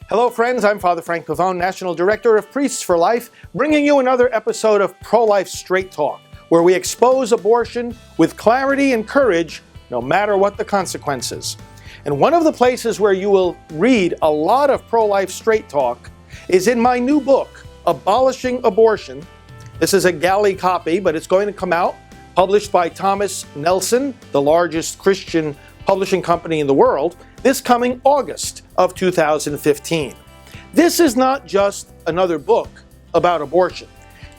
Hello friends, I'm Father Frank Pavone, National Director of Priests for Life, bringing you another episode of Pro-Life Straight Talk, where we expose abortion with clarity and courage, no matter what the consequences. And one of the places where you will read a lot of pro-life straight talk is in my new book, Abolishing Abortion. This is a galley copy, but it's going to come out, published by Thomas Nelson, the largest Christian publishing company in the world, this coming August of 2015. This is not just another book about abortion.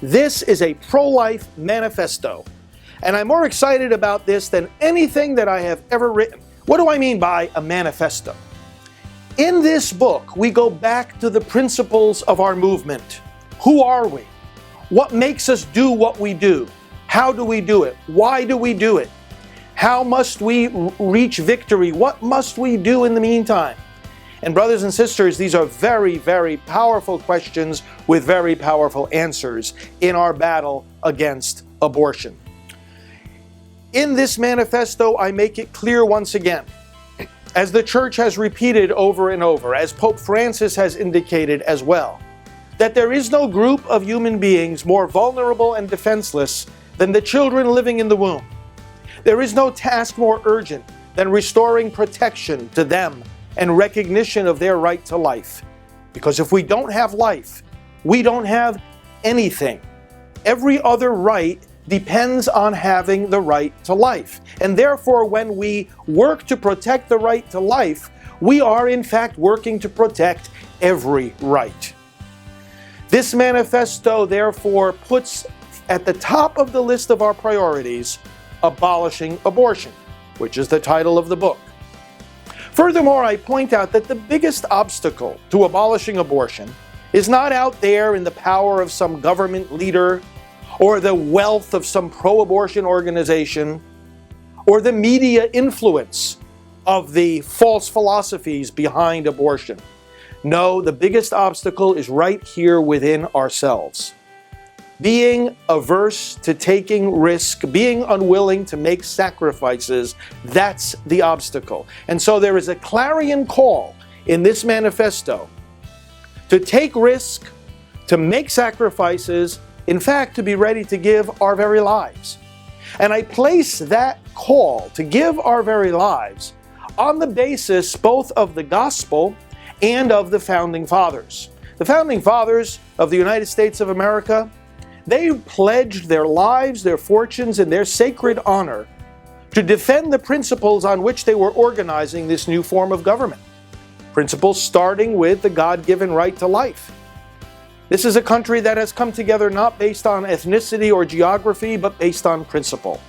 This is a pro-life manifesto. And I'm more excited about this than anything that I have ever written. What do I mean by a manifesto? In this book, we go back to the principles of our movement. Who are we? What makes us do what we do? How do we do it? Why do we do it? How must we reach victory? What must we do in the meantime? And brothers and sisters, these are very, very powerful questions with very powerful answers in our battle against abortion. In this manifesto, I make it clear once again, as the Church has repeated over and over, as Pope Francis has indicated as well, that there is no group of human beings more vulnerable and defenseless than the children living in the womb. There is no task more urgent than restoring protection to them and recognition of their right to life. Because if we don't have life, we don't have anything. Every other right depends on having the right to life. And therefore, when we work to protect the right to life, we are in fact working to protect every right. This manifesto, therefore, puts at the top of the list of our priorities Abolishing Abortion, which is the title of the book. Furthermore, I point out that the biggest obstacle to abolishing abortion is not out there in the power of some government leader or the wealth of some pro-abortion organization or the media influence of the false philosophies behind abortion. No, the biggest obstacle is right here within ourselves. Being averse to taking risk, being unwilling to make sacrifices, that's the obstacle. And so there is a clarion call in this manifesto to take risk, to make sacrifices, in fact, to be ready to give our very lives. And I place that call to give our very lives on the basis both of the gospel and of the Founding Fathers. The Founding Fathers of the United States of America, they pledged their lives, their fortunes, and their sacred honor to defend the principles on which they were organizing this new form of government. Principles starting with the God-given right to life. This is a country that has come together not based on ethnicity or geography, but based on principle.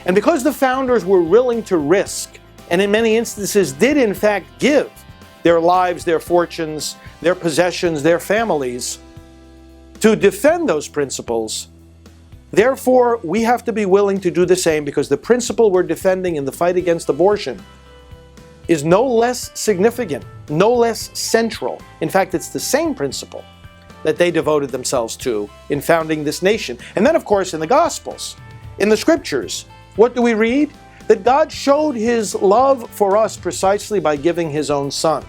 And because the founders were willing to risk, and in many instances did in fact give their lives, their fortunes, their possessions, their families, to defend those principles, therefore, we have to be willing to do the same because the principle we're defending in the fight against abortion is no less significant, no less central. In fact, it's the same principle that they devoted themselves to in founding this nation. And then, of course, in the Gospels, in the Scriptures, what do we read? That God showed His love for us precisely by giving His own Son.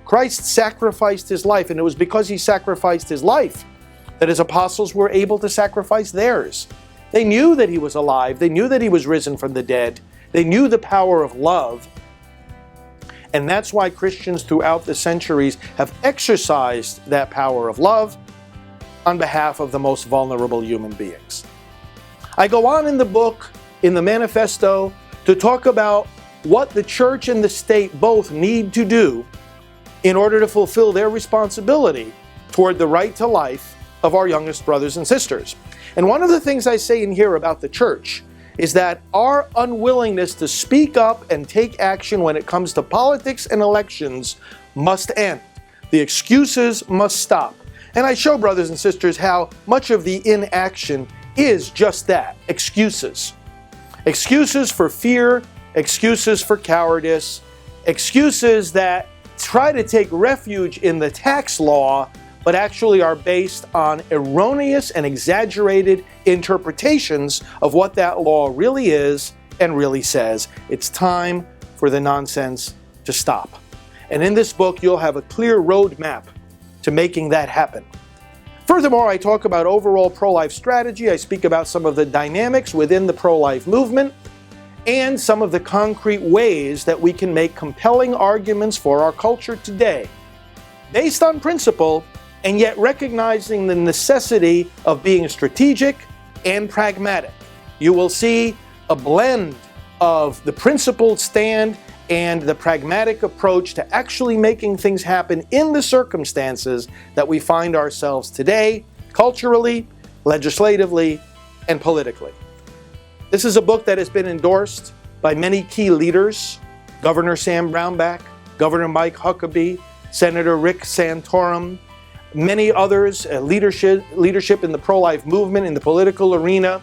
Christ sacrificed His life, and it was because He sacrificed His life that His apostles were able to sacrifice theirs. They knew that He was alive. They knew that He was risen from the dead. They knew the power of love. And that's why Christians throughout the centuries have exercised that power of love on behalf of the most vulnerable human beings. I go on in the book, in the manifesto, to talk about what the church and the state both need to do in order to fulfill their responsibility toward the right to life of our youngest brothers and sisters. And one of the things I say in here about the church is that our unwillingness to speak up and take action when it comes to politics and elections must end. The excuses must stop. And I show, brothers and sisters, how much of the inaction is just that, excuses. Excuses for fear, excuses for cowardice, excuses that try to take refuge in the tax law but actually are based on erroneous and exaggerated interpretations of what that law really is and really says. It's time for the nonsense to stop. And in this book, you'll have a clear roadmap to making that happen. Furthermore, I talk about overall pro-life strategy. I speak about some of the dynamics within the pro-life movement and some of the concrete ways that we can make compelling arguments for our culture today, based on principle and yet recognizing the necessity of being strategic and pragmatic. You will see a blend of the principled stand and the pragmatic approach to actually making things happen in the circumstances that we find ourselves today, culturally, legislatively, and politically. This is a book that has been endorsed by many key leaders: Governor Sam Brownback, Governor Mike Huckabee, Senator Rick Santorum, many others, leadership in the pro-life movement, in the political arena.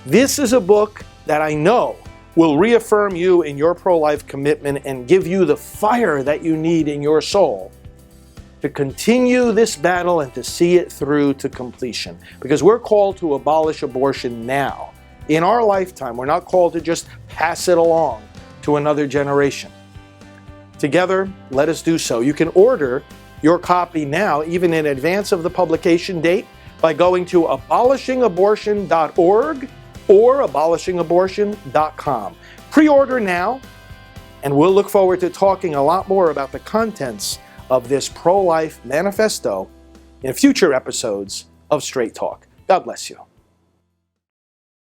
This is a book that I know will reaffirm you in your pro-life commitment and give you the fire that you need in your soul to continue this battle and to see it through to completion. Because we're called to abolish abortion now. In our lifetime, we're not called to just pass it along to another generation. Together, let us do so. You can order your copy now, even in advance of the publication date, by going to abolishingabortion.org or abolishingabortion.com. Pre-order now, and we'll look forward to talking a lot more about the contents of this pro-life manifesto in future episodes of Straight Talk. God bless you.